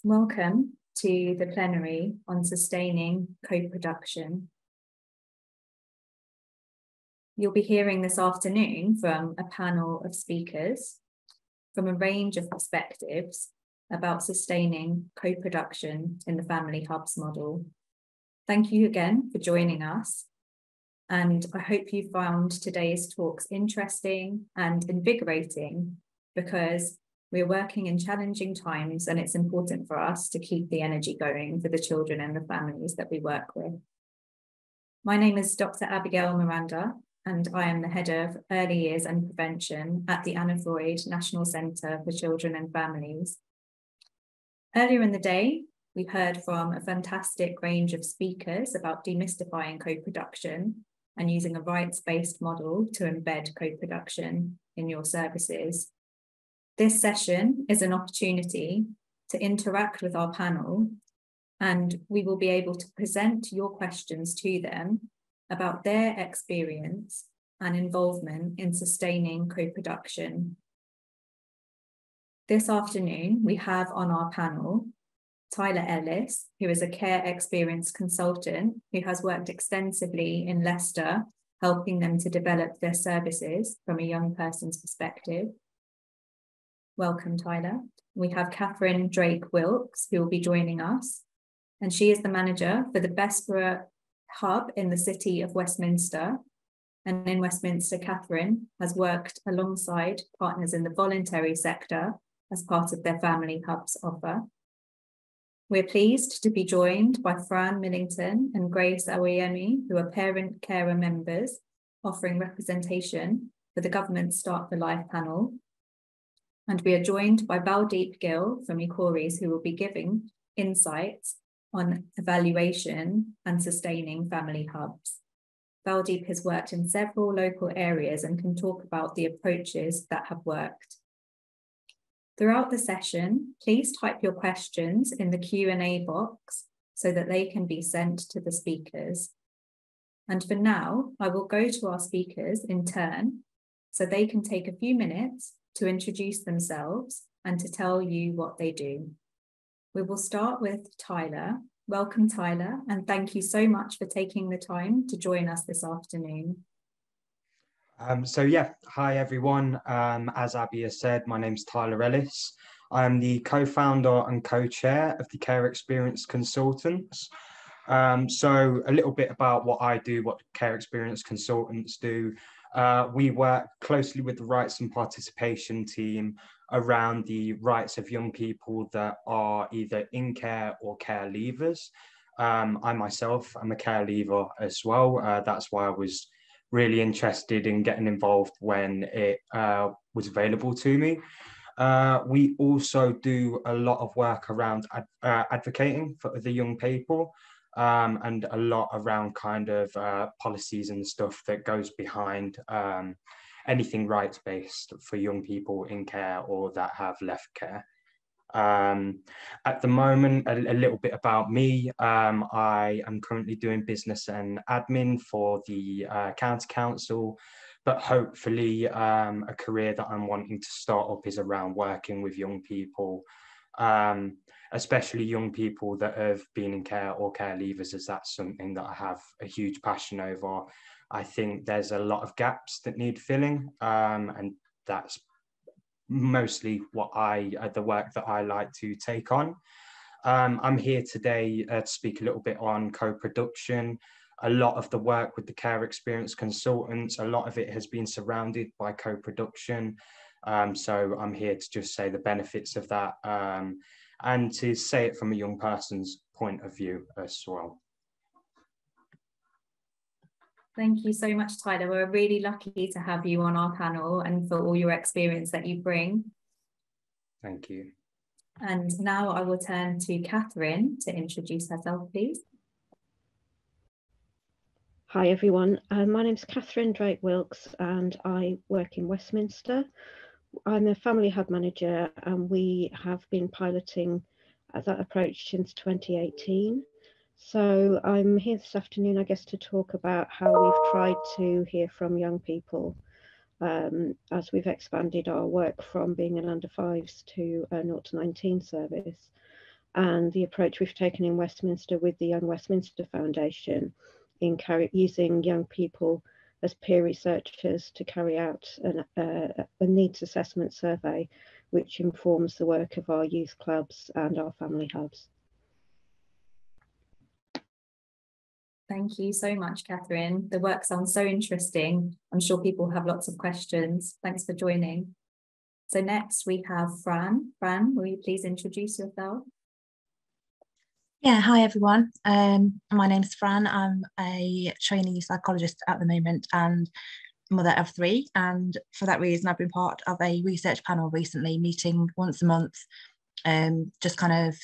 Welcome to the plenary on sustaining co-production. You'll be hearing this afternoon from a panel of speakers from a range of perspectives about sustaining co-production in the Family Hubs model. Thank you again for joining us, and I hope you found today's talks interesting and invigorating, because we're working in challenging times and it's important for us to keep the energy going for the children and the families that we work with. My name is Dr. Abigail Miranda, and I am the Head of Early Years and Prevention at the Anna Freud National Centre for Children and Families. Earlier in the day, we heard from a fantastic range of speakers about demystifying co-production and using a rights-based model to embed co-production in your services. This session is an opportunity to interact with our panel, and we will be able to present your questions to them about their experience and involvement in sustaining co-production. This afternoon, we have on our panel Tyler Ellis, who is a care experience consultant who has worked extensively in Leicester, helping them to develop their services from a young person's perspective. Welcome, Tyler. We have Catherine Drake-Wilkes, who will be joining us, and she is the manager for the Bessborough Hub in the city of Westminster. And in Westminster, Catherine has worked alongside partners in the voluntary sector as part of their Family Hubs offer. We're pleased to be joined by Fran Millington and Grace Aoyemi, who are parent-carer members offering representation for the Government Start for Life panel. And we are joined by Baldeep Gill from Ecoris, who will be giving insights on evaluation and sustaining family hubs. Baldeep has worked in several local areas and can talk about the approaches that have worked. Throughout the session, please type your questions in the Q&A box so that they can be sent to the speakers. And for now, I will go to our speakers in turn so they can take a few minutes to introduce themselves and to tell you what they do. We will start with Tyler. Welcome, Tyler, and thank you so much for taking the time to join us this afternoon. Hi everyone. As Abby has said, my name's Tyler Ellis. I'm the co-founder and co-chair of the Care Experience Consultants. So a little bit about what I do, what Care Experience Consultants do. We work closely with the rights and participation team around the rights of young people that are either in care or care leavers. I myself am a care leaver as well. That's why I was really interested in getting involved when it was available to me. We also do a lot of work around advocating for the young people. And a lot around kind of policies and stuff that goes behind anything rights-based for young people in care or that have left care. At the moment, a little bit about me. I am currently doing business and admin for the county council, but hopefully a career that I'm wanting to start up is around working with young people, especially young people that have been in care or care leavers, as that's something that I have a huge passion over. I think there's a lot of gaps that need filling, and that's mostly what the work that I like to take on. I'm here today to speak a little bit on co-production. A lot of the work with the Care Experience Consultants, a lot of it has been surrounded by co-production. So I'm here to just say the benefits of that, and to say it from a young person's point of view as well. Thank you so much, Tyler. We're really lucky to have you on our panel and for all your experience that you bring. Thank you. And now I will turn to Catherine to introduce herself, please. Hi everyone, my name's Catherine Drake-Wilkes and I work in Westminster. I'm a Family Hub manager and we have been piloting that approach since 2018. So I'm here this afternoon, I guess, to talk about how we've tried to hear from young people as we've expanded our work from being an under 5s to a 0 to 19 service. and the approach we've taken in Westminster with the Young Westminster Foundation in using young people as peer researchers to carry out a needs assessment survey, which informs the work of our youth clubs and our family hubs. Thank you so much, Catherine. The work sounds so interesting. I'm sure people have lots of questions. Thanks for joining. So next we have Fran. Fran, will you please introduce yourself? Yeah, hi everyone. My name's Fran. I'm a trainee psychologist at the moment and mother of 3. And for that reason, I've been part of a research panel recently, meeting once a month, just kind of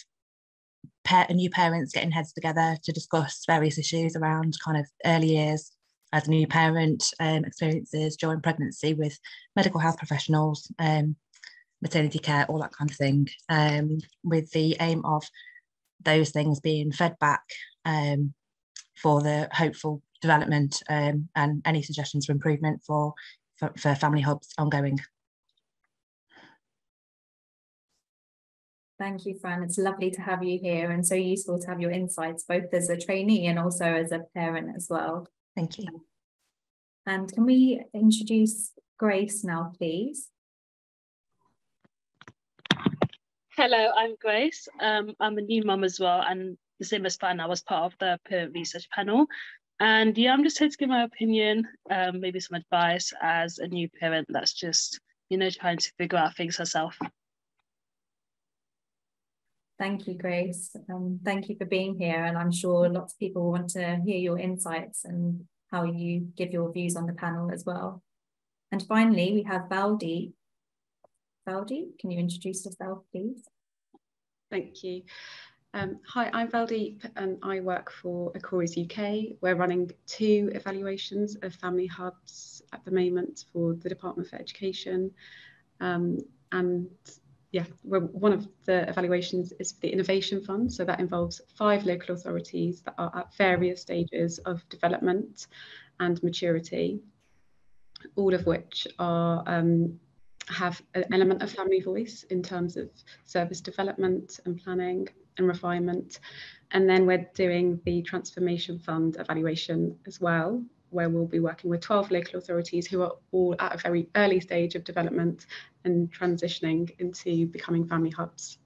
new parents getting heads together to discuss various issues around kind of early years as a new parent, experiences during pregnancy with medical health professionals, maternity care, all that kind of thing, with the aim of those things being fed back for the hopeful development and any suggestions for improvement for family hubs ongoing. Thank you, Fran. It's lovely to have you here and so useful to have your insights, both as a trainee and also as a parent as well. Thank you. And can we introduce Grace now, please? Hello, I'm Grace. I'm a new mum as well, and the same as Fran, I was part of the parent research panel. And yeah, I'm just here to give my opinion, maybe some advice as a new parent that's just, trying to figure out things herself. Thank you, Grace. Thank you for being here. And I'm sure lots of people want to hear your insights and how you give your views on the panel as well. And finally, we have Valdeep. Valdeep, can you introduce yourself, please? Thank you. Hi, I'm Valdeep and I work for Acoris UK. We're running 2 evaluations of family hubs at the moment for the Department for Education. And yeah, one of the evaluations is for the Innovation Fund. So that involves 5 local authorities that are at various stages of development and maturity, all of which are have an element of family voice in terms of service development and planning and refinement. And then we're doing the Transformation Fund evaluation as well, where we'll be working with 12 local authorities who are all at a very early stage of development and transitioning into becoming family hubs.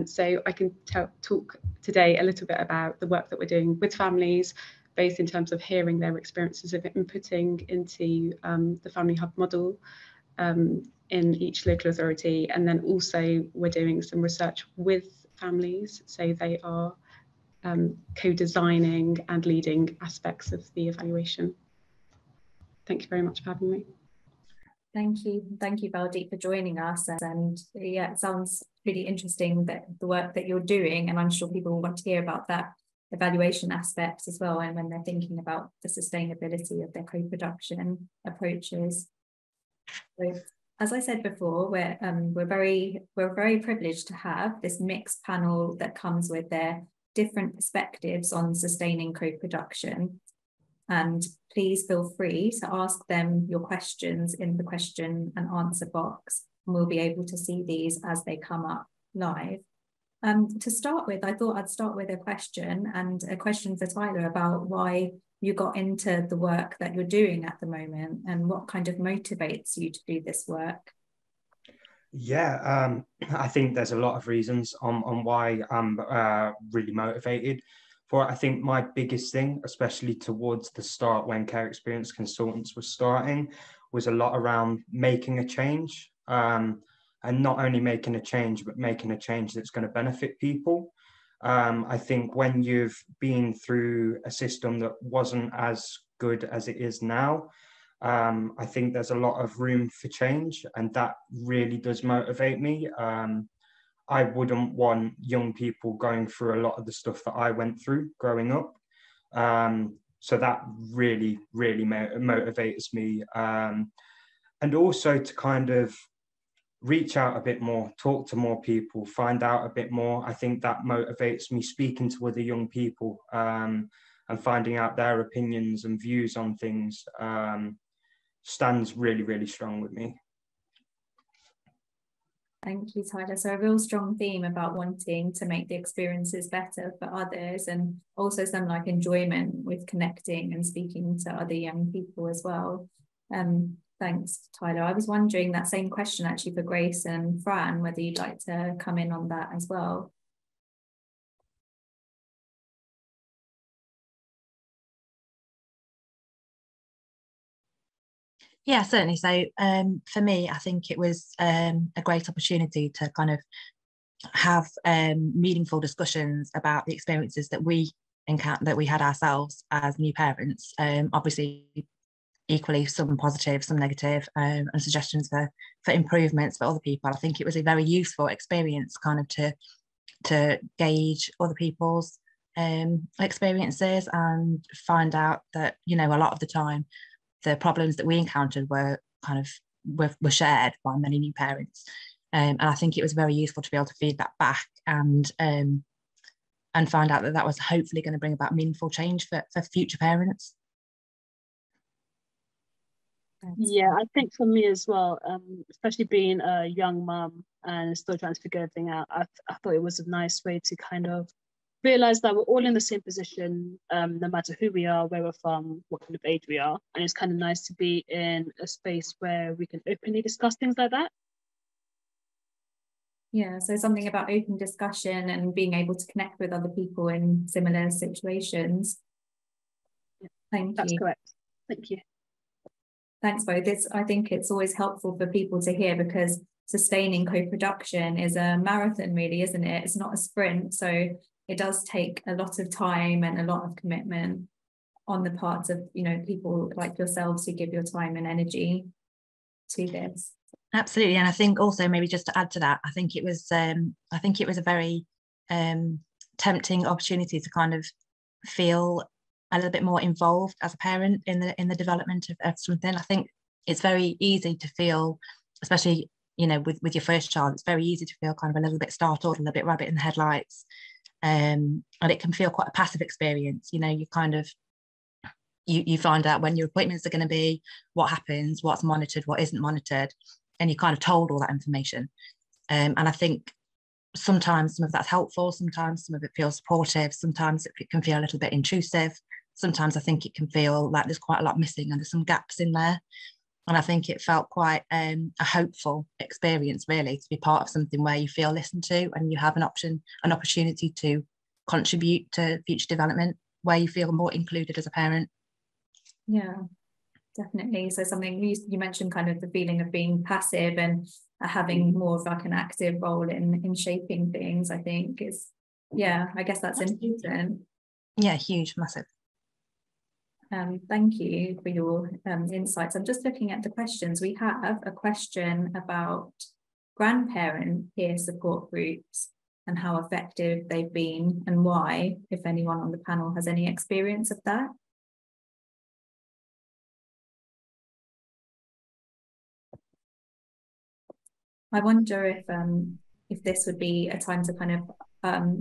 So I can talk today a little bit about the work that we're doing with families, both in terms of hearing their experiences of inputting into the family hub model in each local authority, and then also we're doing some research with families, so they are co-designing and leading aspects of the evaluation. Thank you very much for having me. Thank you, Valdeep, for joining us. And yeah, it sounds really interesting, that the work that you're doing, and I'm sure people will want to hear about that evaluation aspects as well, and when they're thinking about the sustainability of their co-production approaches. So, as I said before, we're very privileged to have this mixed panel that comes with their different perspectives on sustaining co-production. And please feel free to ask them your questions in the question and answer box, and we'll be able to see these as they come up live. To start with, I thought I'd start with a question for Tyler about why you got into the work that you're doing at the moment and what kind of motivates you to do this work. Yeah, I think there's a lot of reasons on why I'm really motivated for it. I think my biggest thing, especially towards the start when Care Experience Consultants was starting, was a lot around making a change. And not only making a change, but making a change that's going to benefit people. I think when you've been through a system that wasn't as good as it is now, I think there's a lot of room for change, and that really does motivate me. I wouldn't want young people going through a lot of the stuff that I went through growing up. So that really, really motivates me. And also to kind of reach out a bit more, talk to more people, find out a bit more. I think that motivates me, speaking to other young people and finding out their opinions and views on things stands really, really strong with me. Thank you, Tyler. So a real strong theme about wanting to make the experiences better for others, and also some like enjoyment with connecting and speaking to other young people as well. Thanks, Tyler. I was wondering that same question actually for Grace and Fran, whether you'd like to come in on that as well. Yeah, certainly. So for me, I think it was a great opportunity to kind of have meaningful discussions about the experiences that we had ourselves as new parents. Obviously, equally some positive, some negative, and suggestions for improvements for other people. I think it was a very useful experience, kind of to gauge other people's experiences and find out that, you know, a lot of the time the problems that we encountered were kind of were shared by many new parents. And I think it was very useful to be able to feed that back and find out that that was hopefully going to bring about meaningful change for future parents. Yeah, I think for me as well, especially being a young mum and still trying to figure everything out, I thought it was a nice way to kind of realize that we're all in the same position, no matter who we are, where we're from, what kind of age we are. And it's kind of nice to be in a space where we can openly discuss things like that. Yeah, so something about open discussion and being able to connect with other people in similar situations. Yeah, Thank you. That's correct. Thank you. Thanks, both. I think it's always helpful for people to hear, because sustaining co-production is a marathon, really, isn't it? It's not a sprint. So it does take a lot of time and a lot of commitment on the parts of, you know, people like yourselves who give your time and energy to this. Absolutely. And I think also, maybe just to add to that, I think it was a very tempting opportunity to kind of feel a little bit more involved as a parent in the development of something. I think it's very easy to feel, especially, you know, with your first child, it's very easy to feel kind of a little bit startled, a little bit rabbit in the headlights. And it can feel quite a passive experience. You know, you kind of, you find out when your appointments are going to be, what happens, what's monitored, what isn't monitored, and you're kind of told all that information. And I think sometimes some of that's helpful, sometimes some of it feels supportive, sometimes it can feel a little bit intrusive. Sometimes I think it can feel like there's quite a lot missing and there's some gaps in there. And I think it felt quite a hopeful experience, really, to be part of something where you feel listened to and you have an opportunity to contribute to future development, where you feel more included as a parent. Yeah, definitely. So something you mentioned, kind of the feeling of being passive and having more of like an active role in shaping things, I think is, yeah, I guess that's important. Yeah, huge, massive. Thank you for your insights. I'm just looking at the questions. We have a question about grandparent peer support groups and how effective they've been and why, if anyone on the panel has any experience of that. I wonder if this would be a time to kind of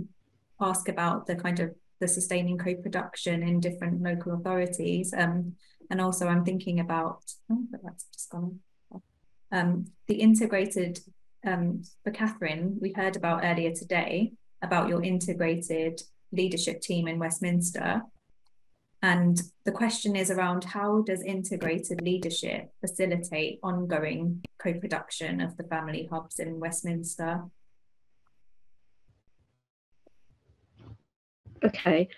ask about the kind of the sustaining co-production in different local authorities. And also I'm thinking about, but that's just gone. The integrated, for Catherine, we heard about earlier today about your integrated leadership team in Westminster. And the question is around, how does integrated leadership facilitate ongoing co-production of the family hubs in Westminster? Okay.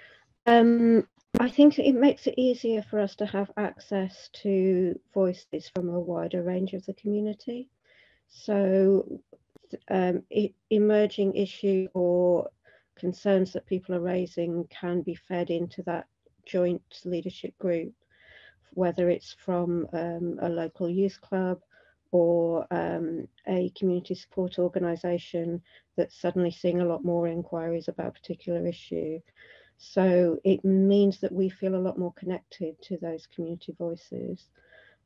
I think it makes it easier for us to have access to voices from a wider range of the community. So emerging issues or concerns that people are raising can be fed into that joint leadership group, whether it's from a local youth club or a community support organisation that's suddenly seeing a lot more inquiries about a particular issue. So it means that we feel a lot more connected to those community voices.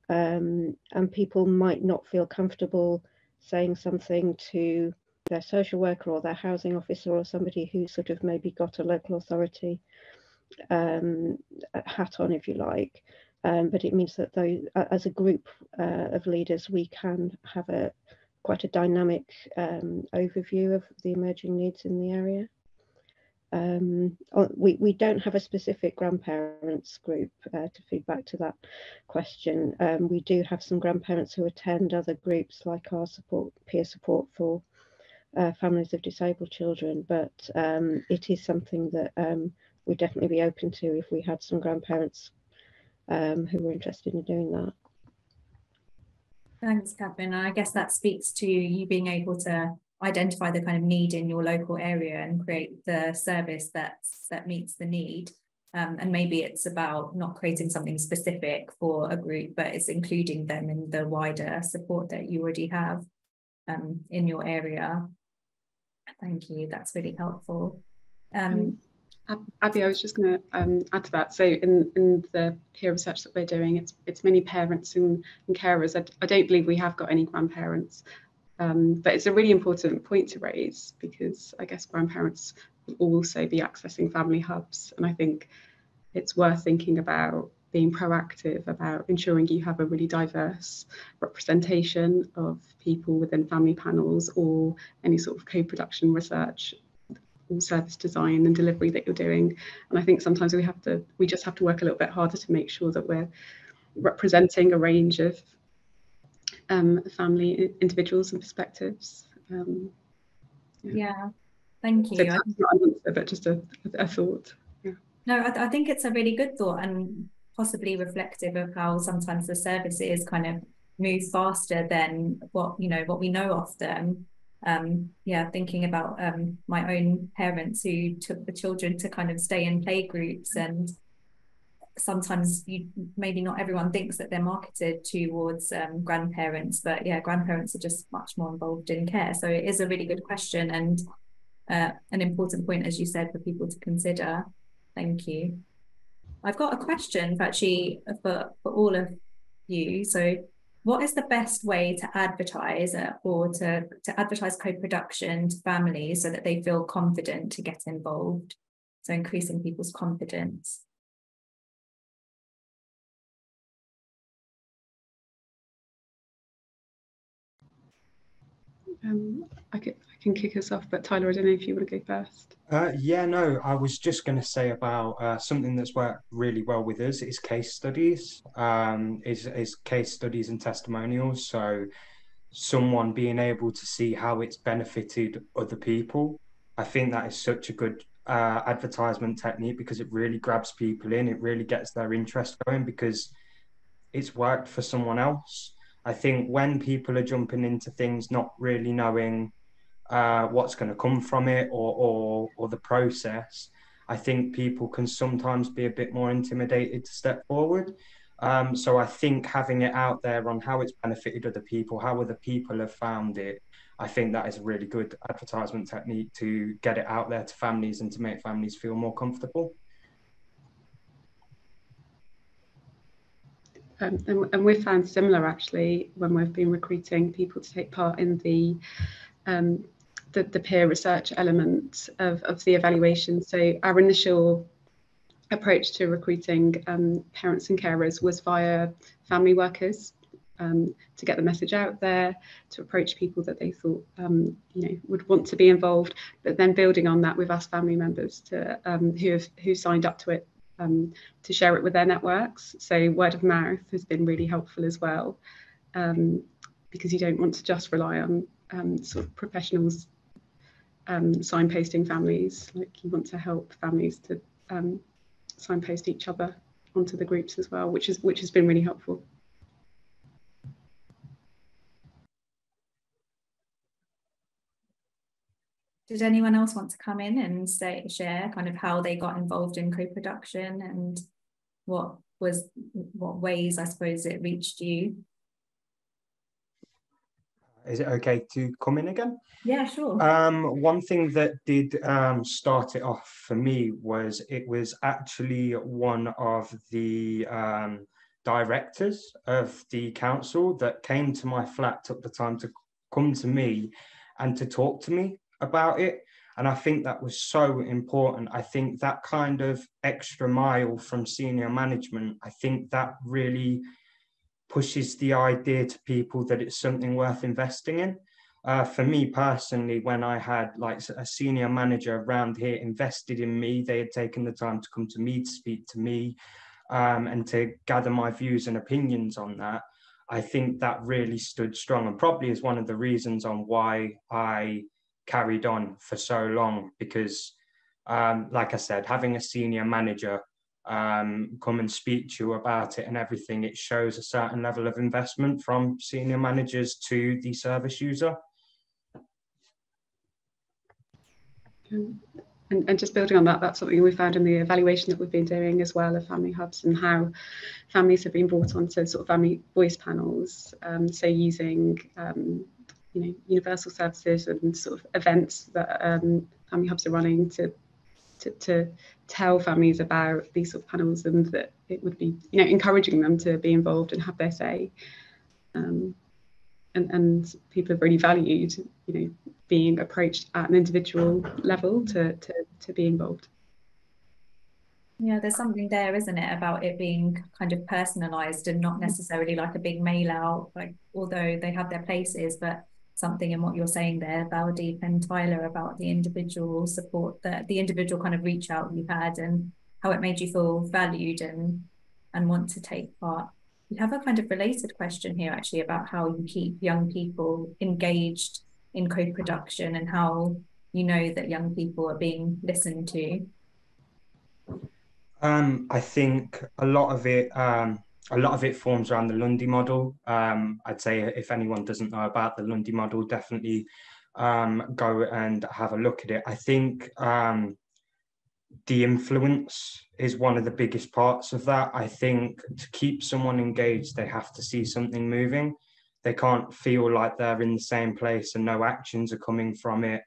And people might not feel comfortable saying something to their social worker or their housing officer or somebody who's sort of maybe got a local authority hat on, if you like. But it means that as a group of leaders, we can have a quite a dynamic overview of the emerging needs in the area. We don't have a specific grandparents group to feed back to that question. We do have some grandparents who attend other groups like our peer support for families of disabled children, but it is something that we'd definitely be open to if we had some grandparents who were interested in doing that. Thanks, Catherine. I guess that speaks to you being able to identify the kind of need in your local area and create the service that meets the need. And maybe it's about not creating something specific for a group, but it's including them in the wider support that you already have in your area. Thank you. That's really helpful. Abby, I was just going to add to that. So in the peer research that we're doing, it's many parents and carers. I don't believe we have got any grandparents, but it's a really important point to raise, because I guess grandparents will also be accessing family hubs, and I think it's worth thinking about being proactive about ensuring you have a really diverse representation of people within family panels or any sort of co-production research or service design and delivery that you're doing. And I think sometimes we just have to work a little bit harder to make sure that we're representing a range of family individuals and perspectives. Yeah, thank you. So not an answer, but just a thought. Yeah. No, I think it's a really good thought, and possibly reflective of how sometimes the services kind of move faster than what we know of them. Yeah, thinking about my own parents who took the children to kind of stay in play groups, and sometimes maybe not everyone thinks that they're marketed towards grandparents, but yeah, grandparents are just much more involved in care. So it is a really good question, and an important point, as you said, for people to consider. Thank you. I've got a question actually for all of you. So what is the best way to advertise or to advertise co-production to families so that they feel confident to get involved? So increasing people's confidence. I can kick us off, but Tyler, I don't know if you want to go first. Yeah, no, I was just going to say about something that's worked really well with us is case studies, is case studies and testimonials. So someone being able to see how it's benefited other people. I think that is such a good advertisement technique, because it really grabs people in, it really gets their interest going because it's worked for someone else. I think when people are jumping into things not really knowing what's going to come from it or the process, I think people can sometimes be a bit more intimidated to step forward. So I think having it out there on how it's benefited other people, how other people have found it, I think that is a really good advertisement technique to get it out there to families and to make families feel more comfortable. And we've found similar actually when we've been recruiting people to take part in the peer research element of the evaluation. So our initial approach to recruiting parents and carers was via family workers, to get the message out there, to approach people that they thought would want to be involved. But then building on that, we've asked family members to who signed up to it to share it with their networks. So word of mouth has been really helpful as well, because you don't want to just rely on sort of professionals signposting families. Like, you want to help families to signpost each other onto the groups as well, which has been really helpful. Did anyone else want to come in and share kind of how they got involved in co-production and what ways, I suppose, it reached you? Is it okay to come in again? Yeah, sure. One thing that did start it off for me was it was actually one of the directors of the council that came to my flat, took the time to come to me and to talk to me about it. And I think that was so important. I think that kind of extra mile from senior management, I think that really pushes the idea to people that it's something worth investing in. For me personally, when I had like a senior manager around here invested in me, they had taken the time to come to me, to speak to me, and to gather my views and opinions on that, I think that really stood strong, and probably is one of the reasons on why I carried on for so long, because like I said, having a senior manager come and speak to you about it and everything, it shows a certain level of investment from senior managers to the service user. And just building on that, that's something we found in the evaluation that we've been doing as well of family hubs, and how families have been brought onto sort of family voice panels. So using you know, universal services and sort of events that family hubs are running to tell families about these sort of panels, and that it would be, you know, encouraging them to be involved and have their say. And people have really valued, you know, being approached at an individual level to be involved. Yeah, there's something there, isn't it, about it being kind of personalised and not necessarily like a big mail out, like, although they have their places, but something in what you're saying there, Baldeep and Tyler, about the individual support, the individual kind of reach out you had, and how it made you feel valued and want to take part. We have a kind of related question here actually about how you keep young people engaged in co-production and how you know that young people are being listened to. I think a lot of it forms around the Lundy model. I'd say if anyone doesn't know about the Lundy model, definitely go and have a look at it. I think the influence is one of the biggest parts of that. I think to keep someone engaged, they have to see something moving. They can't feel like they're in the same place and no actions are coming from it.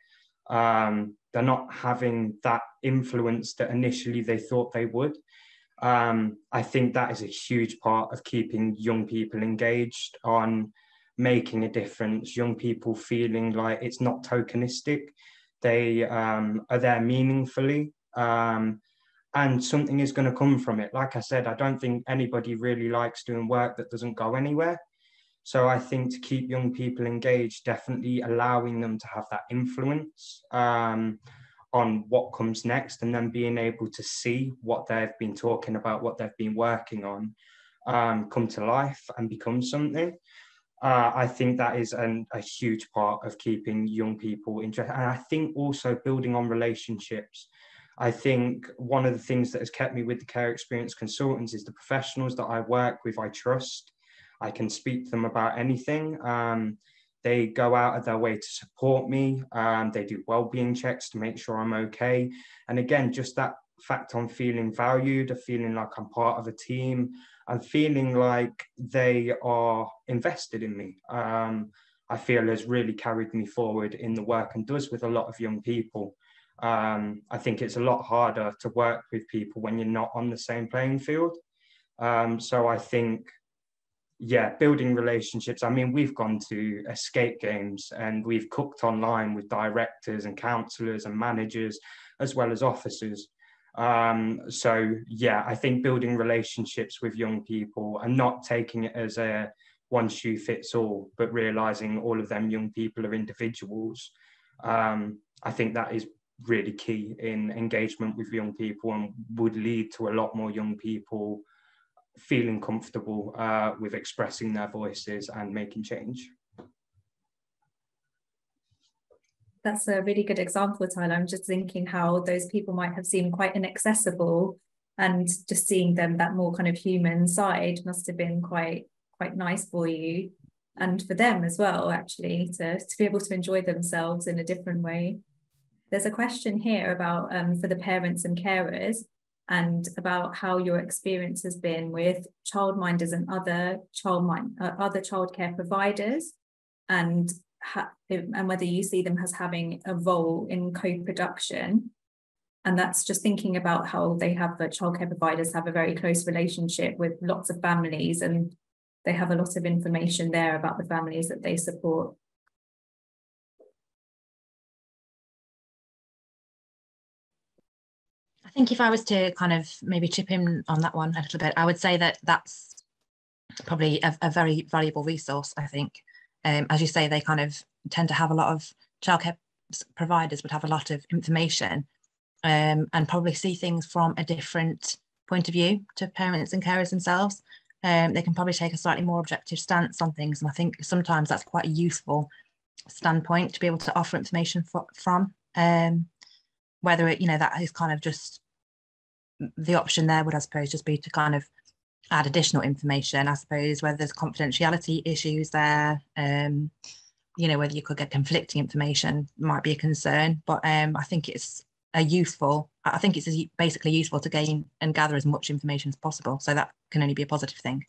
They're not having that influence that initially they thought they would. I think that is a huge part of keeping young people engaged on making a difference, young people feeling like it's not tokenistic. They are there meaningfully, and something is going to come from it. Like I said, I don't think anybody really likes doing work that doesn't go anywhere. So I think to keep young people engaged, definitely allowing them to have that influence on what comes next, and then being able to see what they've been talking about, what they've been working on, come to life and become something. I think that is a huge part of keeping young people interested. And I think also building on relationships. I think one of the things that has kept me with the care experience consultants is the professionals that I work with, I trust. I can speak to them about anything. They go out of their way to support me. They do well-being checks to make sure I'm okay. And again, just that fact on feeling valued, of feeling like I'm part of a team, and feeling like they are invested in me, I feel has really carried me forward in the work, and does with a lot of young people. I think it's a lot harder to work with people when you're not on the same playing field. So I think, yeah, building relationships. I mean, we've gone to escape games and we've cooked online with directors and counsellors and managers, as well as officers. So yeah, I think building relationships with young people and not taking it as a one shoe fits all, but realising all of them young people are individuals. I think that is really key in engagement with young people, and would lead to a lot more young people feeling comfortable with expressing their voices and making change. That's a really good example, Tyler. I'm just thinking how those people might have seemed quite inaccessible, and just seeing them, that more kind of human side, must have been quite nice for you and for them as well, actually, to be able to enjoy themselves in a different way. There's a question here about for the parents and carers, and about how your experience has been with childminders and other childcare providers, and whether you see them as having a role in co-production. And that's just thinking about how they have, the childcare providers have a very close relationship with lots of families, and they have a lot of information there about the families that they support. I think if I was to kind of maybe chip in on that one a little bit, I would say that that's probably a very valuable resource, I think. As you say, they kind of tend to have a lot of childcare providers would have a lot of information and probably see things from a different point of view to parents and carers themselves. They can probably take a slightly more objective stance on things, and I think sometimes that's quite a useful standpoint to be able to offer information from. Whether it, that is kind of just the option there would, I suppose, just be to kind of add additional information, I suppose, whether there's confidentiality issues there, whether you could get conflicting information might be a concern, but I think it's basically useful to gain and gather as much information as possible. So that can only be a positive thing.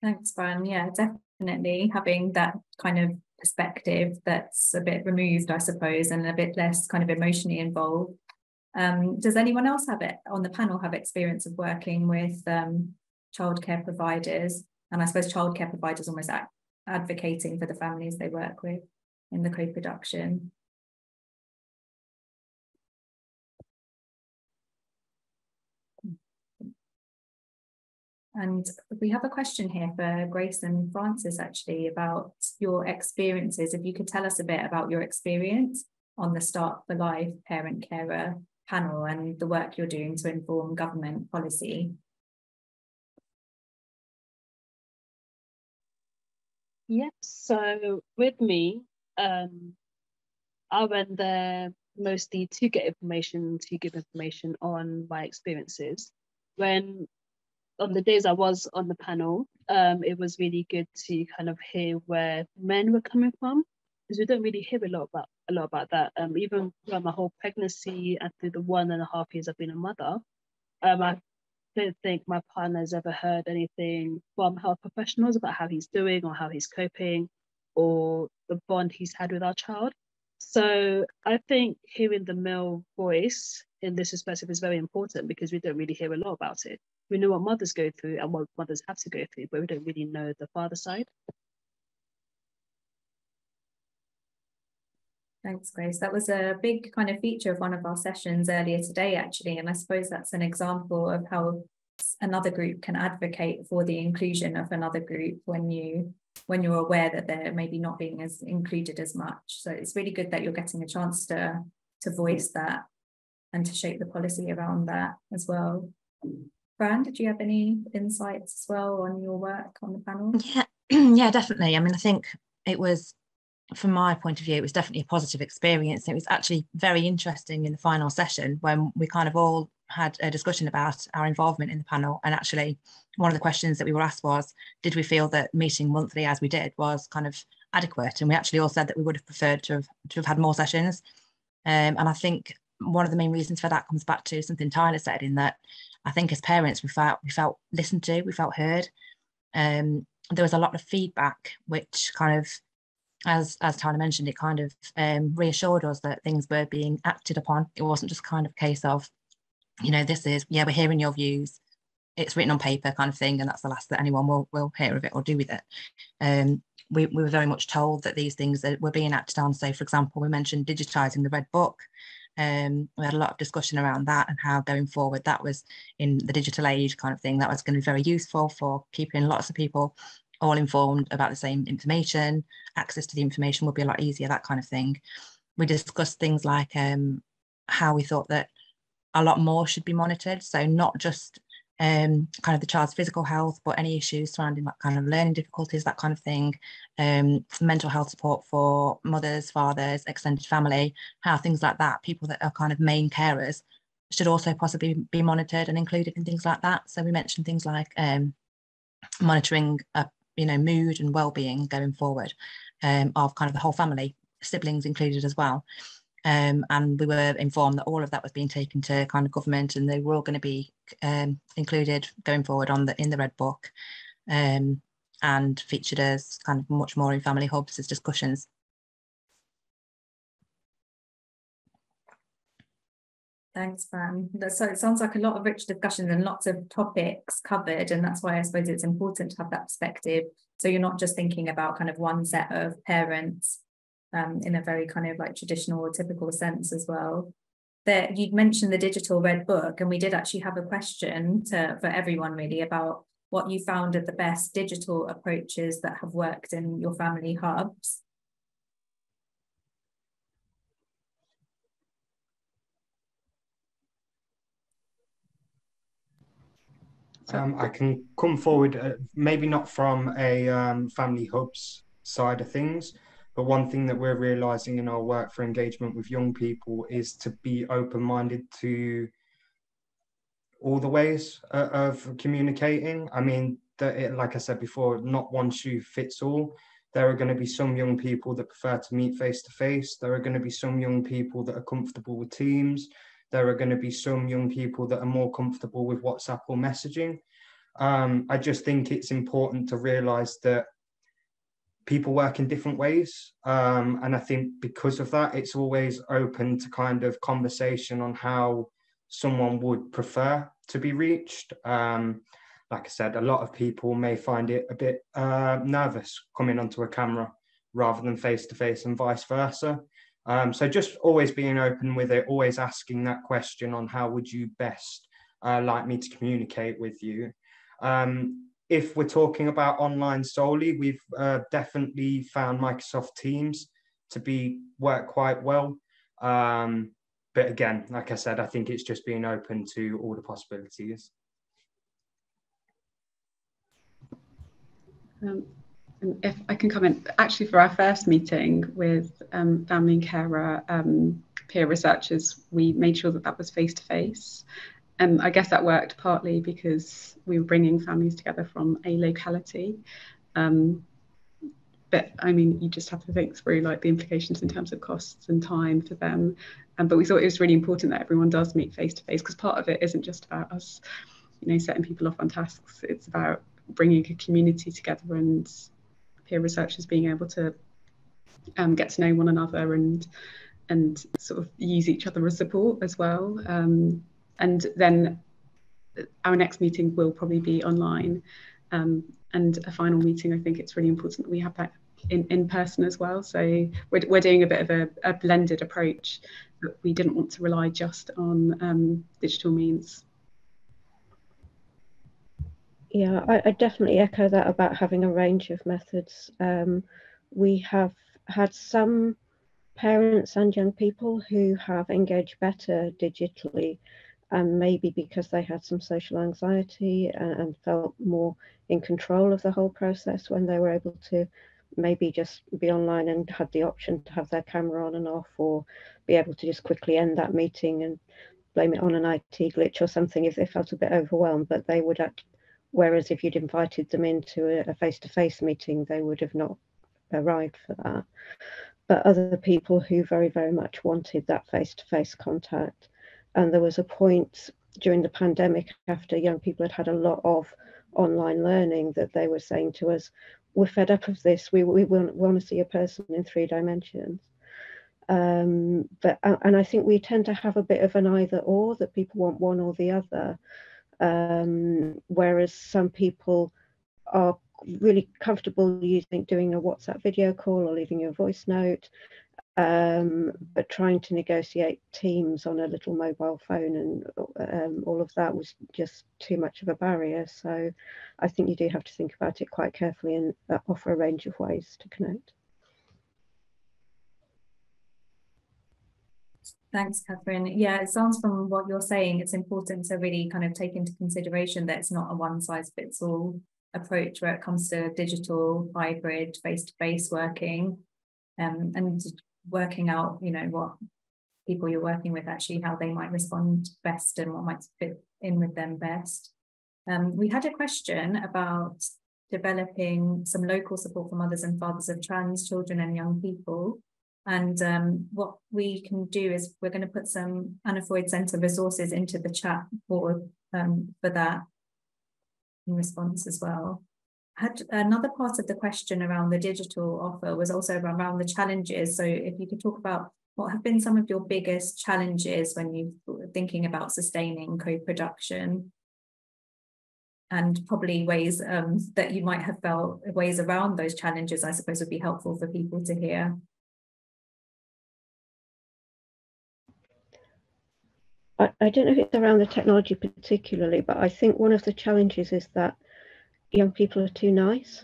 Thanks, Fran. Yeah, definitely having that kind of perspective that's a bit removed, I suppose, and a bit less kind of emotionally involved. Does anyone else on the panel have experience of working with childcare providers? And I suppose childcare providers almost advocating for the families they work with in the co-production. And we have a question here for Grace and Francis, actually, about your experiences. If you could tell us a bit about your experience on the Start for Life Parent Carer panel and the work you're doing to inform government policy. Yes, so with me, I went there mostly to give information on my experiences. On the days I was on the panel, it was really good to kind of hear where men were coming from, because we don't really hear a lot about that. Even throughout my whole pregnancy and through the 1.5 years I've been a mother, I don't think my partner has ever heard anything from health professionals about how he's doing or how he's coping or the bond he's had with our child. So I think hearing the male voice in this perspective is very important, because we don't really hear a lot about it. We know what mothers go through and what mothers have to go through, but we don't really know the father side. Thanks, Grace. That was a big kind of feature of one of our sessions earlier today, actually. And I suppose that's an example of how another group can advocate for the inclusion of another group when you're aware that they're maybe not being as included as much. So it's really good that you're getting a chance to voice that and to shape the policy around that as well. Fran, did you have any insights as well on your work on the panel? Yeah, definitely. I mean, I think it was, from my point of view, it was definitely a positive experience. It was actually very interesting in the final session when we kind of all had a discussion about our involvement in the panel. And actually, one of the questions that we were asked was, did we feel that meeting monthly as we did was kind of adequate? And we actually all said that we would have preferred to have had more sessions. And I think one of the main reasons for that comes back to something Tyler said, in that I think as parents, we felt listened to, we felt heard. There was a lot of feedback, which kind of, as Tyler mentioned, it kind of reassured us that things were being acted upon. It wasn't just kind of a case of, this is, we're hearing your views, it's written on paper kind of thing, and that's the last that anyone will hear of it or do with it. We were very much told that these things were being acted on. So, for example, we mentioned digitising the Red Book. We had a lot of discussion around that and how going forward that was, in the digital age kind of thing, that was going to be very useful for keeping lots of people all informed about the same information. Access to the information would be a lot easier, that kind of thing. We discussed things like how we thought that a lot more should be monitored. So not just kind of the child's physical health, but any issues surrounding that kind of learning difficulties, that kind of thing. Mental health support for mothers, fathers, extended family, how things like that, people that are kind of main carers, should also possibly be monitored and included in things like that. So we mentioned things like monitoring mood and well-being going forward of kind of the whole family, siblings included as well. And we were informed that all of that was being taken to kind of government, and they were all going to be included going forward in the Red Book, and featured as kind of much more in family hubs as discussions. Thanks, Fran. So it sounds like a lot of rich discussions and lots of topics covered, and that's why I suppose it's important to have that perspective. So you're not just thinking about kind of one set of parents in a very kind of like traditional or typical sense as well. That you'd mentioned the digital Red Book, and we did actually have a question for everyone really about what you found are the best digital approaches that have worked in your family hubs. I can come forward, maybe not from a family hubs side of things, but one thing that we're realizing in our work for engagement with young people is to be open-minded to all the ways of communicating. I mean, like I said before, not one shoe fits all. There are going to be some young people that prefer to meet face-to-face. There are going to be some young people that are comfortable with Teams. There are going to be some young people that are more comfortable with WhatsApp or messaging. I just think it's important to realize that people work in different ways. And I think because of that, it's always open to kind of conversation on how someone would prefer to be reached. Like I said, a lot of people may find it a bit nervous coming onto a camera rather than face-to-face and vice versa. So just always being open with it, always asking that question on how would you best like me to communicate with you. If we're talking about online solely, we've definitely found Microsoft Teams to work quite well. But again, like I said, I think it's just being open to all the possibilities. And if I can comment, actually for our first meeting with family and carer peer researchers, we made sure that was face-to-face. And I guess that worked partly because we were bringing families together from a locality. But I mean, you just have to think through like the implications in terms of costs and time for them. But we thought it was really important that everyone does meet face-to-face, because part of it isn't just about us, setting people off on tasks. It's about bringing a community together and peer researchers being able to get to know one another and sort of use each other as support as well. And then our next meeting will probably be online. And a final meeting, I think it's really important that we have that in person as well. So we're doing a bit of a blended approach, but we didn't want to rely just on digital means. Yeah, I definitely echo that about having a range of methods. We have had some parents and young people who have engaged better digitally, and maybe because they had some social anxiety and felt more in control of the whole process when they were able to maybe just be online and had the option to have their camera on and off, or be able to just quickly end that meeting and blame it on an IT glitch or something if they felt a bit overwhelmed. But they would act, whereas if you'd invited them into a face-to-face meeting, they would have not arrived for that. But other people who very, very much wanted that face-to-face contact. And there was a point during the pandemic, after young people had had a lot of online learning, that they were saying to us, we're fed up of this, we want to see a person in 3 dimensions. And I think we tend to have a bit of an either or, that people want one or the other. Whereas some people are really comfortable doing a WhatsApp video call or leaving a voice note, but trying to negotiate Teams on a little mobile phone and all of that was just too much of a barrier. So I think you do have to think about it quite carefully and offer a range of ways to connect. Thanks, Catherine. Yeah, it sounds from what you're saying, it's important to really kind of take into consideration that it's not a one-size-fits-all approach where it comes to digital, hybrid, face-to-face working, and working out, what people you're working with actually, how they might respond best and what might fit in with them best. We had a question about developing some local support for mothers and fathers of trans children and young people. And what we can do is we're going to put some Anna Freud Centre resources into the chat for that in response as well. Had another part of the question around the digital offer was also around the challenges. So if you could talk about what have been some of your biggest challenges when you're thinking about sustaining co-production, and probably ways that you might have felt ways around those challenges, I suppose would be helpful for people to hear. I don't know if it's around the technology particularly, but I think one of the challenges is that young people are too nice,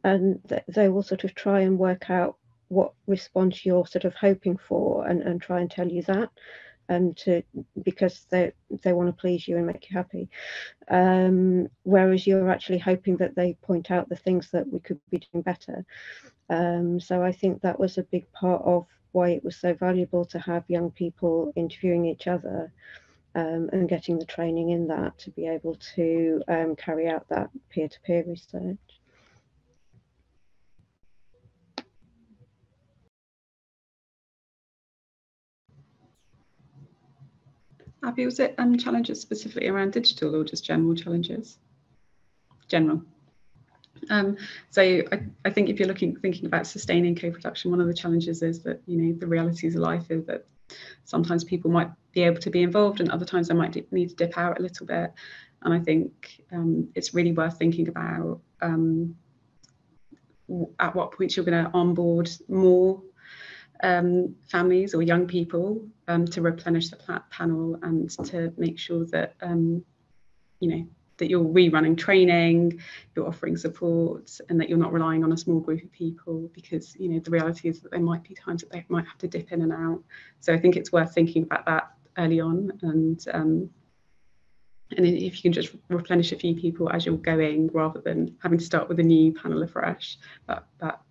and they will sort of try and work out what response you're sort of hoping for, and try and tell you that, and because they want to please you and make you happy, whereas you're actually hoping that they point out the things that we could be doing better. So I think that was a big part of why it was so valuable to have young people interviewing each other, and getting the training in that to be able to carry out that peer-to-peer research. Abby, was it challenges specifically around digital or just general challenges? General. So I think if you're thinking about sustaining co-production, one of the challenges is that, you know, the realities of life is that sometimes people might be able to be involved and other times they might need to dip out a little bit. And I think it's really worth thinking about at what point you're going to onboard more families or young people to replenish the panel, and to make sure that you know, that you're rerunning training, you're offering support, and that you're not relying on a small group of people, because, you know, the reality is that there might be times that they might have to dip in and out. So I think it's worth thinking about that early on, and if you can just replenish a few people as you're going, rather than having to start with a new panel afresh, that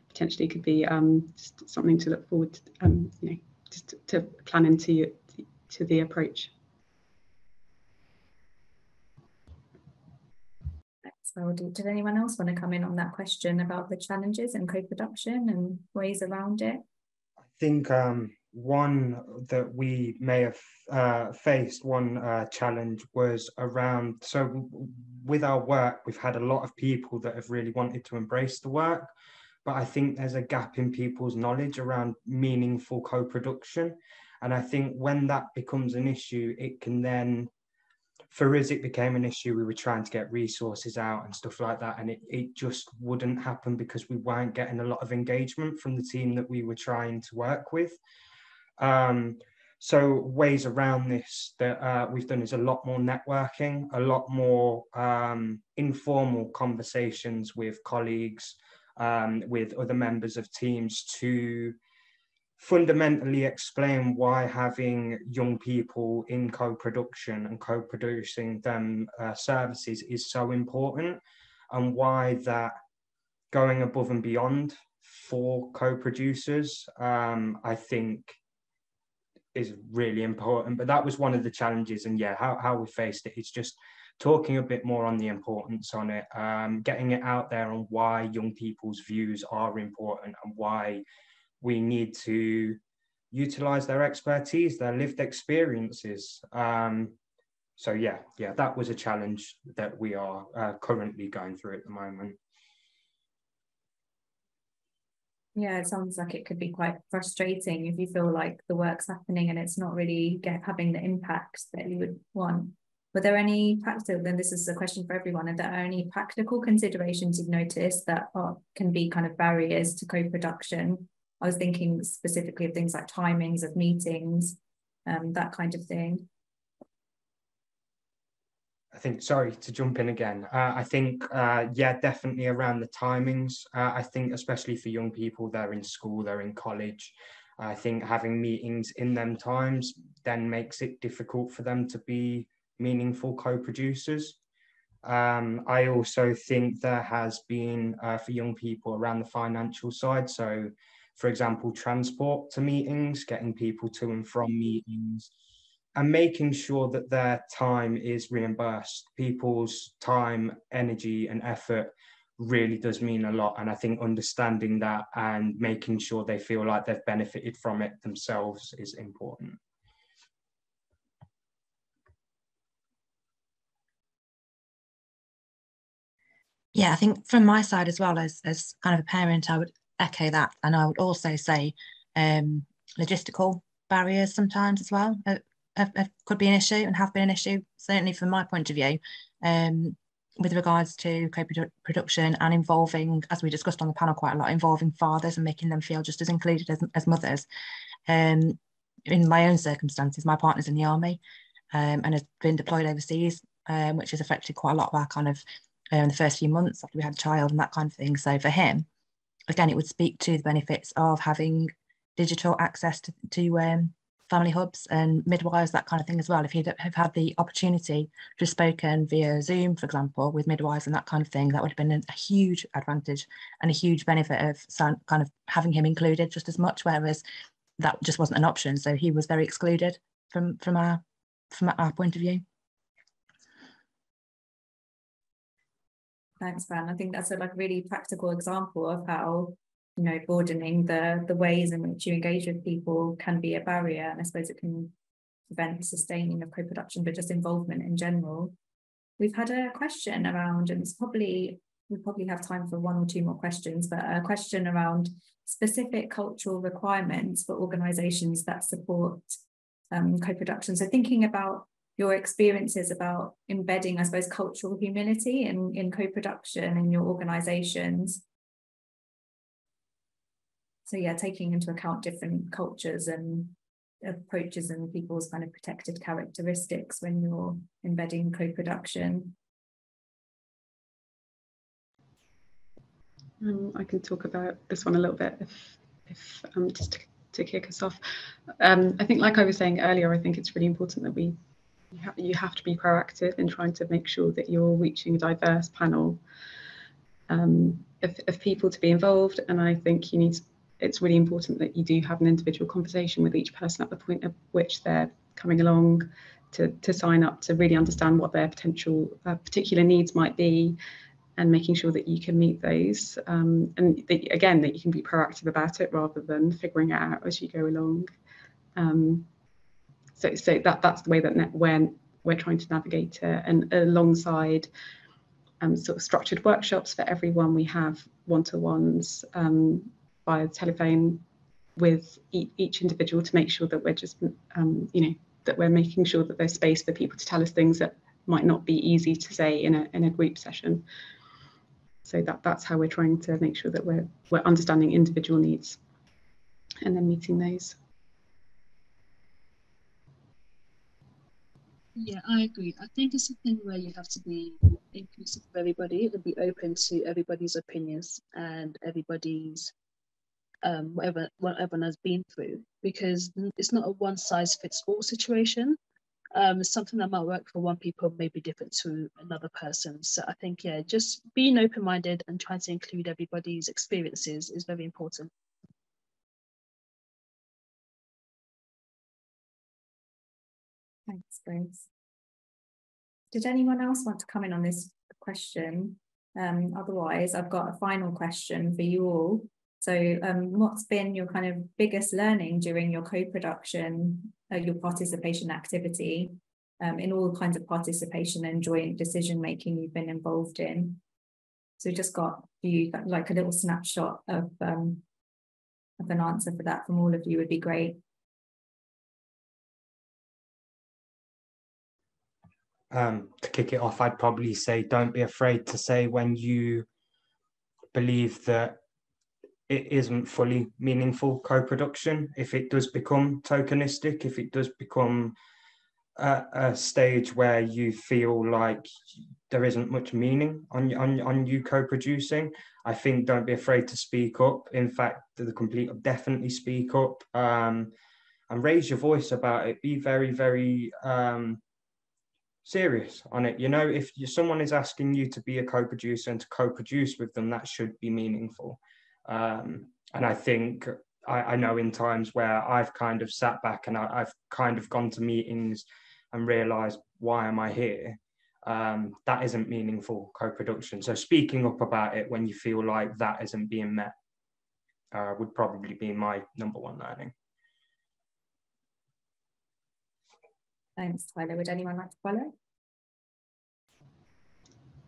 potentially could be just something to look forward to, you know, just to plan into the approach. So did anyone else want to come in on that question about the challenges and co-production and ways around it? I think one that we may have faced, one challenge was around, so with our work, we've had a lot of people that have really wanted to embrace the work, but I think there's a gap in people's knowledge around meaningful co-production. And I think when that becomes an issue, it can then, for us, it became an issue. We were trying to get resources out and stuff like that, and it just wouldn't happen because we weren't getting a lot of engagement from the team that we were trying to work with. So ways around this that we've done is a lot more networking, a lot more informal conversations with colleagues, with other members of teams, to fundamentally explain why having young people in co-production and co-producing them services is so important, and why that going above and beyond for co-producers, I think, is really important. But that was one of the challenges, and yeah, how we faced it is just talking a bit more on the importance on it, getting it out there on why young people's views are important and why we need to utilize their expertise, their lived experiences. So yeah, that was a challenge that we are currently going through at the moment. Yeah, it sounds like it could be quite frustrating if you feel like the work's happening and it's not really having the impact that you would want. Were there any practical, and this is a question for everyone, are there any practical considerations you've noticed that can be kind of barriers to co-production? I was thinking specifically of things like timings of meetings, that kind of thing. I think, sorry to jump in again, I think, yeah, definitely around the timings. I think especially for young people, they're in school, they're in college. I think having meetings in them times then makes it difficult for them to be meaningful co-producers. I also think there has been, for young people, around the financial side. So, for example, transport to meetings, getting people to and from meetings, and making sure that their time is reimbursed. People's time, energy, and effort really does mean a lot. And I think understanding that and making sure they feel like they've benefited from it themselves is important. Yeah, I think from my side as well, as kind of a parent, I would echo that. And I would also say logistical barriers sometimes as well could be an issue and have been an issue, certainly from my point of view, with regards to co-production and involving, as we discussed on the panel quite a lot, involving fathers and making them feel just as included as mothers. In my own circumstances, my partner's in the army and has been deployed overseas, which has affected quite a lot of our kind of in the first few months after we had a child and that kind of thing. So for him, again, it would speak to the benefits of having digital access to family hubs and midwives, that kind of thing as well. If he'd have had the opportunity to have spoken via Zoom, for example, with midwives and that kind of thing, that would have been a huge advantage and a huge benefit of kind of having him included just as much, whereas that just wasn't an option. So he was very excluded from our point of view. Thanks, Fran. I think that's a really practical example of how, you know, broadening the ways in which you engage with people can be a barrier, and I suppose it can prevent the sustaining of co-production, but just involvement in general. We've had a question around, and we probably have time for one or two more questions, but a question around specific cultural requirements for organisations that support co-production. So thinking about your experiences about embedding, I suppose, cultural humility in co-production in your organisations. So yeah, taking into account different cultures and approaches and people's kind of protected characteristics when you're embedding co-production. I can talk about this one a little bit if just to kick us off. I think, like I was saying earlier, I think it's really important that you have to be proactive in trying to make sure that you're reaching a diverse panel of people to be involved. And I think it's really important that you do have an individual conversation with each person at the point at which they're coming along to sign up, to really understand what their potential particular needs might be, and making sure that you can meet those, and that you can be proactive about it rather than figuring it out as you go along. So that's the way that we're trying to navigate it. And alongside sort of structured workshops for everyone, we have one-to-ones via telephone with each individual to make sure that we're just, that we're making sure that there's space for people to tell us things that might not be easy to say in a group session. So that's how we're trying to make sure that we're understanding individual needs and then meeting those. Yeah, I agree. I think it's a thing where you have to be inclusive of everybody and be open to everybody's opinions and everybody's what everyone has been through, because it's not a one-size-fits-all situation. Something that might work for one people may be different to another person. So I think, yeah, just being open-minded and trying to include everybody's experiences is very important. Thanks, Grace. Did anyone else want to come in on this question? Otherwise, I've got a final question for you all. So what's been your kind of biggest learning during your co-production, your participation activity, in all kinds of participation and joint decision-making you've been involved in? So we just got you like a little snapshot of an answer for that from all of you would be great. To kick it off, I'd probably say don't be afraid to say when you believe that it isn't fully meaningful co-production. If it does become tokenistic, if it does become a stage where you feel like there isn't much meaning on you co-producing, I think don't be afraid to speak up. In fact, definitely speak up and raise your voice about it. Be very, very serious on it. You know, if someone is asking you to be a co-producer and to co-produce with them, that should be meaningful. And I think I know in times where I've kind of sat back and I've kind of gone to meetings and realized, why am I here? That isn't meaningful co-production. So speaking up about it when you feel like that isn't being met would probably be my number one learning. Thanks, Tyler. Would anyone like to follow?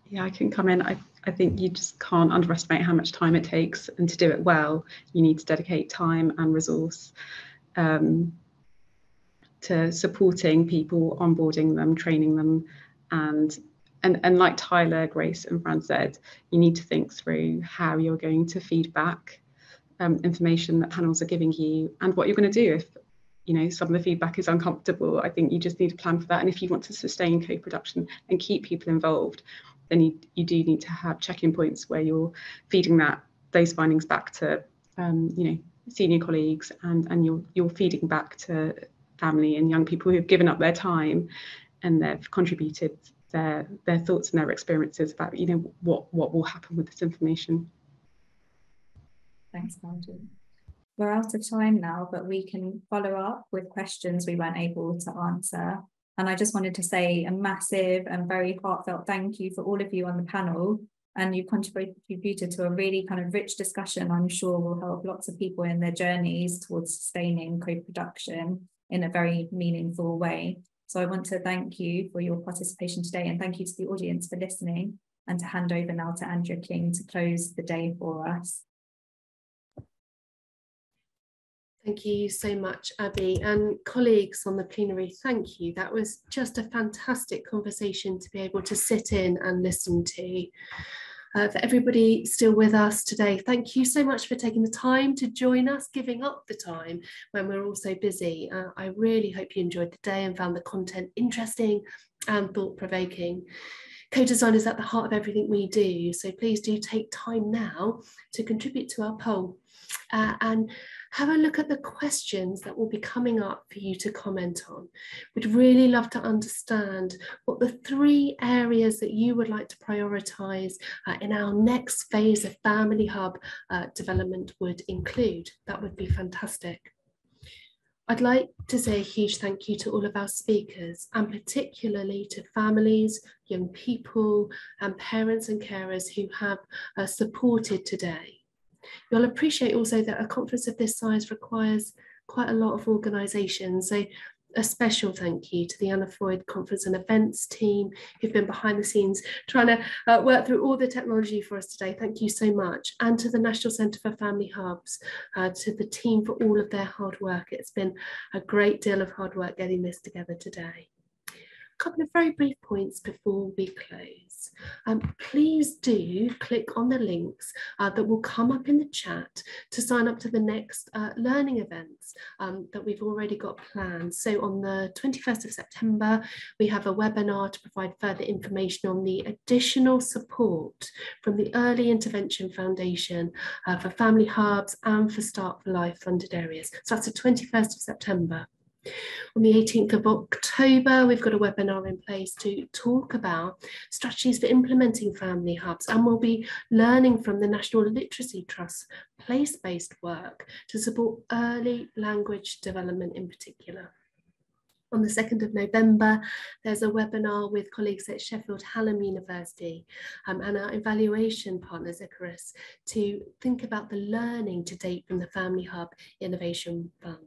Yeah, I can come in. I think you just can't underestimate how much time it takes, and to do it well, you need to dedicate time and resource to supporting people, onboarding them, training them, and like Tyler, Grace, and Fran said, you need to think through how you're going to feed back information that panels are giving you, and what you're going to do if some of the feedback is uncomfortable. I think you just need to plan for that. And if you want to sustain co-production and keep people involved, then you do need to have check-in points where you're feeding those findings back to senior colleagues, and you're feeding back to family and young people who have given up their time and they've contributed their thoughts and their experiences about what will happen with this information. Thanks, Martin. We're out of time now, but we can follow up with questions we weren't able to answer. And I just wanted to say a massive and very heartfelt thank you for all of you on the panel. And you contributed to a really kind of rich discussion, I'm sure will help lots of people in their journeys towards sustaining co-production in a very meaningful way. So I want to thank you for your participation today, and thank you to the audience for listening, and to hand over now to Andrea King to close the day for us. Thank you so much, Abby, and colleagues on the plenary, thank you. That was just a fantastic conversation to be able to sit in and listen to. For everybody still with us today, thank you so much for taking the time to join us, giving up the time when we're all so busy. I really hope you enjoyed the day and found the content interesting and thought-provoking. Co-design is at the heart of everything we do, so please do take time now to contribute to our poll and have a look at the questions that will be coming up for you to comment on. We'd really love to understand what the 3 areas that you would like to prioritise in our next phase of Family Hub development would include. That would be fantastic. I'd like to say a huge thank you to all of our speakers, and particularly to families, young people, and parents and carers who have supported today. You'll appreciate also that a conference of this size requires quite a lot of organisation. So a special thank you to the Anna Freud Conference and Events team who've been behind the scenes trying to work through all the technology for us today. Thank you so much. And to the National Centre for Family Hubs, to the team for all of their hard work. It's been a great deal of hard work getting this together today. A couple of very brief points before we close. Please do click on the links that will come up in the chat to sign up to the next learning events that we've already got planned. So on the 21st of September, we have a webinar to provide further information on the additional support from the Early Intervention Foundation for Family Hubs and for Start for Life funded areas. So that's the 21st of September. On the 18th of October, we've got a webinar in place to talk about strategies for implementing family hubs, and we'll be learning from the National Literacy Trust's place-based work to support early language development in particular. On the 2nd of November, there's a webinar with colleagues at Sheffield Hallam University and our evaluation partner, Icarus, to think about the learning to date from the Family Hub Innovation Fund.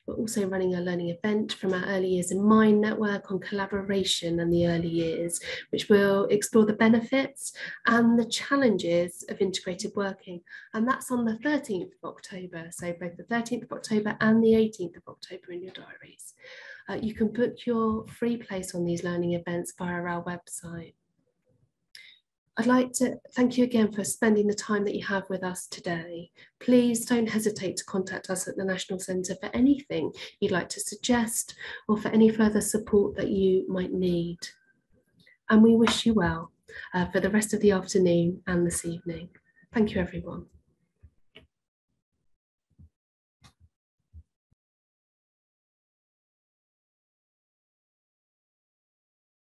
We're also running a learning event from our Early Years in Mind network on collaboration and the early years, which will explore the benefits and the challenges of integrated working. And that's on the 13th of October. So both the 13th of October and the 18th of October in your diaries. You can book your free place on these learning events via our website. I'd like to thank you again for spending the time that you have with us today. Please don't hesitate to contact us at the National Centre for anything you'd like to suggest or for any further support that you might need. And we wish you well for the rest of the afternoon and this evening. Thank you, everyone.